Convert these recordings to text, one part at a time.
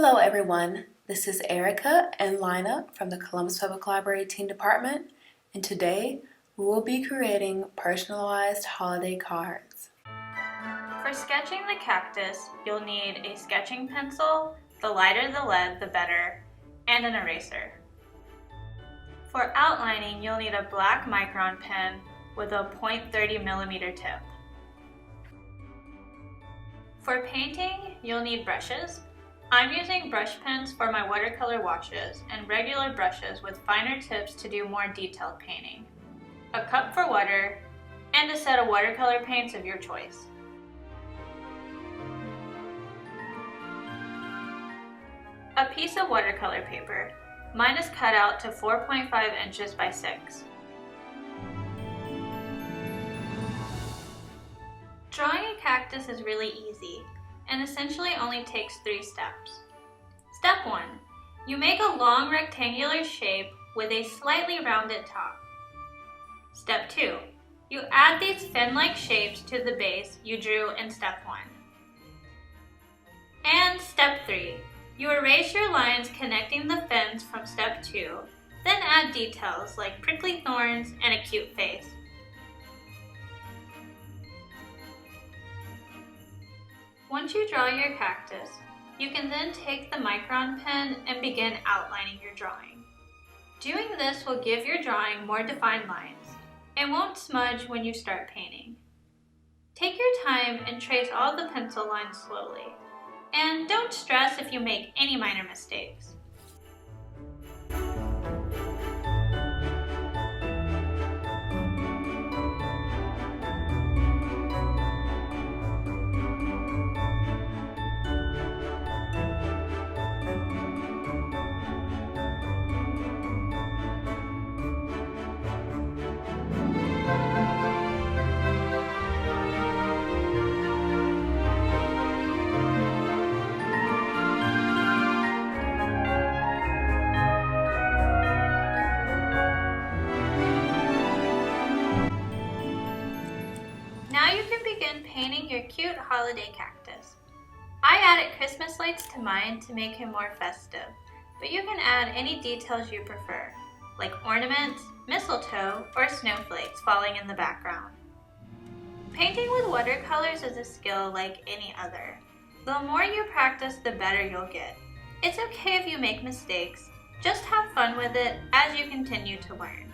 Hello everyone, this is Erica and Lina from the Columbus Public Library Teen Department, and today we will be creating personalized holiday cards. For sketching the cactus, you'll need a sketching pencil, the lighter the lead the better, and an eraser. For outlining, you'll need a black micron pen with a .30mm tip. For painting, you'll need brushes. I'm using brush pens for my watercolor washes and regular brushes with finer tips to do more detailed painting, a cup for water, and a set of watercolor paints of your choice. A piece of watercolor paper. Mine is cut out to 4.5 inches by 6. Drawing a cactus is really easy and essentially only takes 3 steps. Step 1. You make a long rectangular shape with a slightly rounded top. Step 2. You add these fin-like shapes to the base you drew in step 1. And step 3. You erase your lines connecting the fins from step 2, then add details like prickly thorns and a cute face. Once you draw your cactus, you can then take the micron pen and begin outlining your drawing. Doing this will give your drawing more defined lines and won't smudge when you start painting. Take your time and trace all the pencil lines slowly. And don't stress if you make any minor mistakes. Now you can begin painting your cute holiday cactus. I added Christmas lights to mine to make him more festive, but you can add any details you prefer, like ornaments, mistletoe, or snowflakes falling in the background. Painting with watercolors is a skill like any other. The more you practice, the better you'll get. It's okay if you make mistakes, just have fun with it as you continue to learn.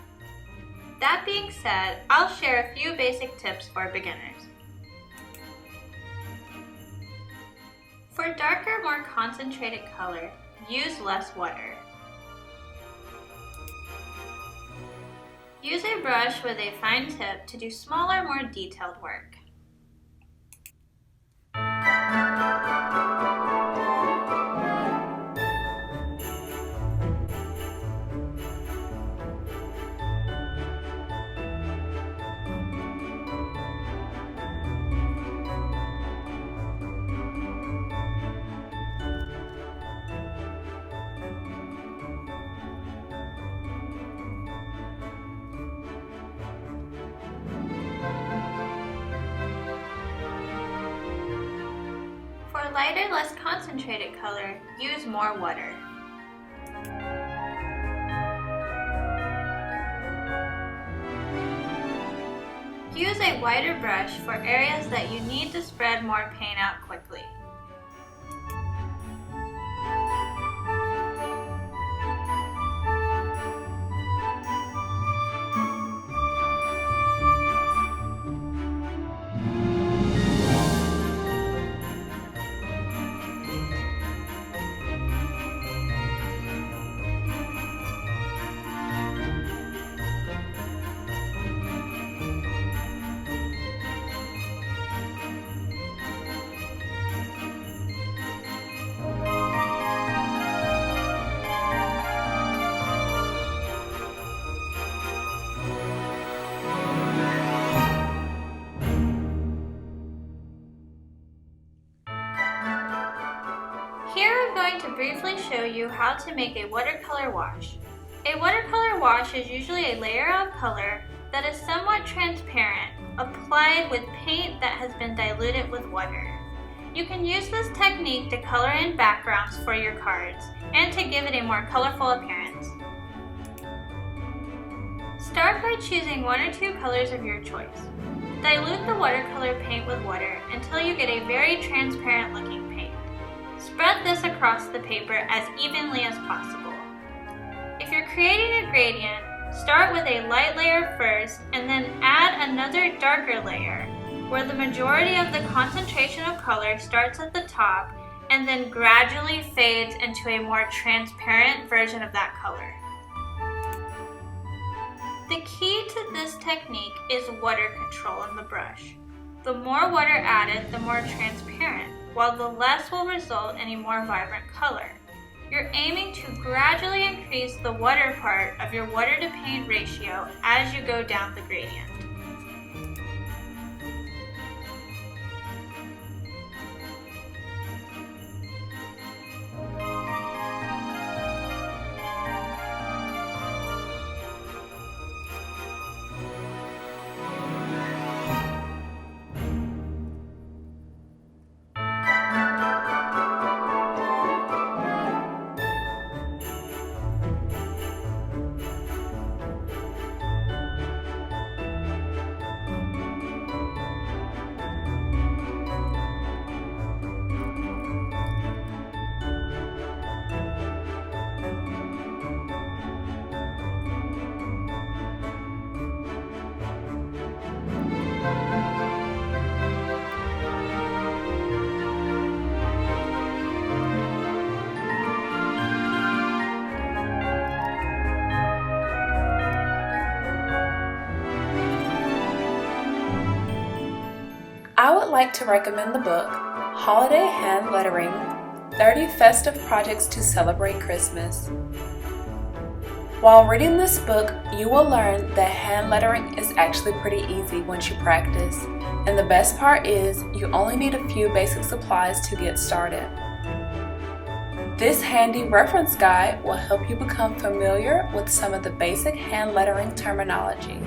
That being said, I'll share a few basic tips for beginners. For darker, more concentrated color, use less water. Use a brush with a fine tip to do smaller, more detailed work. For lighter, less concentrated color, use more water. Use a wider brush for areas that you need to spread more paint out quickly. Here I'm going to briefly show you how to make a watercolor wash. A watercolor wash is usually a layer of color that is somewhat transparent, applied with paint that has been diluted with water. You can use this technique to color in backgrounds for your cards and to give it a more colorful appearance. Start by choosing one or two colors of your choice. Dilute the watercolor paint with water until you get a very transparent looking paint. Spread this across the paper as evenly as possible. If you're creating a gradient, start with a light layer first and then add another darker layer where the majority of the concentration of color starts at the top and then gradually fades into a more transparent version of that color. The key to this technique is water control in the brush. The more water added, the more transparent, while the less will result in a more vibrant color. You're aiming to gradually increase the water part of your water to paint ratio as you go down the gradient. I would like to recommend the book, Holiday Hand Lettering, 30 Festive Projects to Celebrate Christmas. While reading this book, you will learn that hand lettering is actually pretty easy once you practice, and the best part is you only need a few basic supplies to get started. This handy reference guide will help you become familiar with some of the basic hand lettering terminology.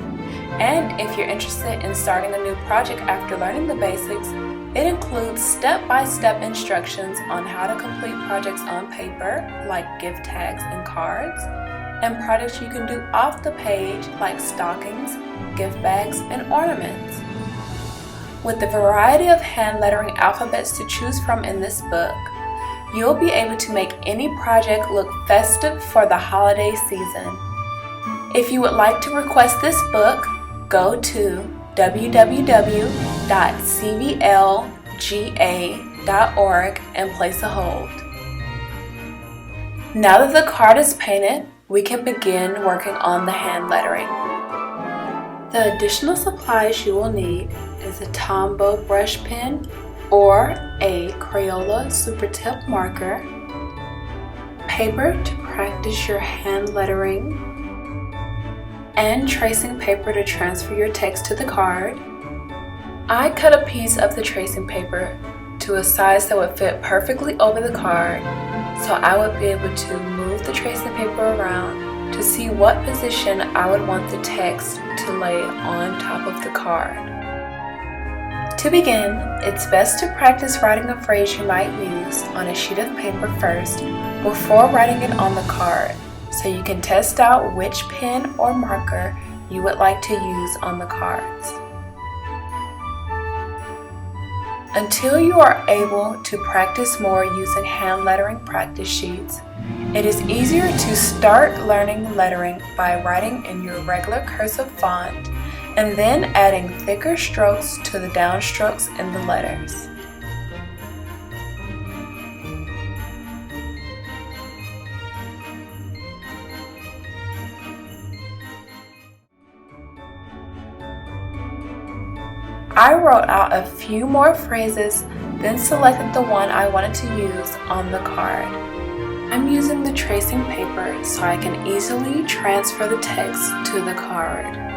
And if you're interested in starting a new project after learning the basics, it includes step-by-step instructions on how to complete projects on paper, like gift tags and cards, and projects you can do off the page, like stockings, gift bags, and ornaments. With the variety of hand lettering alphabets to choose from in this book, you'll be able to make any project look festive for the holiday season. If you would like to request this book, go to www.cvlga.org and place a hold. Now that the card is painted, we can begin working on the hand lettering. The additional supplies you will need is a Tombow brush pen or a Crayola Super Tip marker, paper to practice your hand lettering, and tracing paper to transfer your text to the card. I cut a piece of the tracing paper to a size that would fit perfectly over the card, so I would be able to move the tracing paper around to see what position I would want the text to lay on top of the card. To begin, it's best to practice writing a phrase you might use on a sheet of paper first before writing it on the card, so you can test out which pen or marker you would like to use on the cards. Until you are able to practice more using hand lettering practice sheets, it is easier to start learning lettering by writing in your regular cursive font and then adding thicker strokes to the downstrokes in the letters. I wrote out a few more phrases, then selected the one I wanted to use on the card. I'm using the tracing paper so I can easily transfer the text to the card.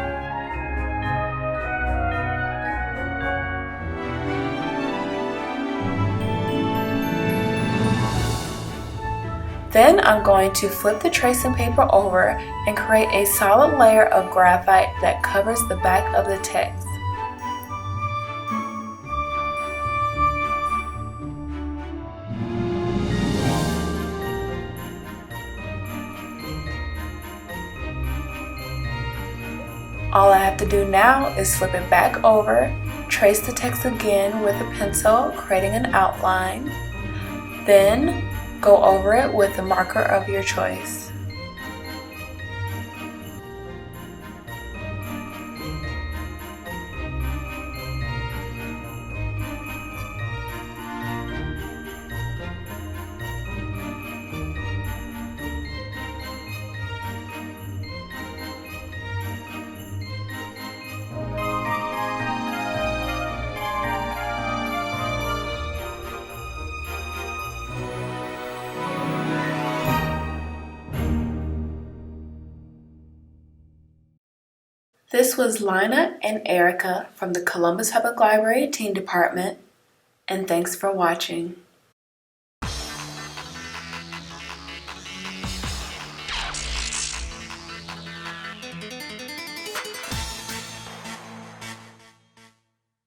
Then I'm going to flip the tracing paper over and create a solid layer of graphite that covers the back of the text. have to do now is flip it back over, trace the text again with a pencil, creating an outline, then go over it with the marker of your choice. This was Lina and Erica from the Columbus Public Library Teen Department, and thanks for watching.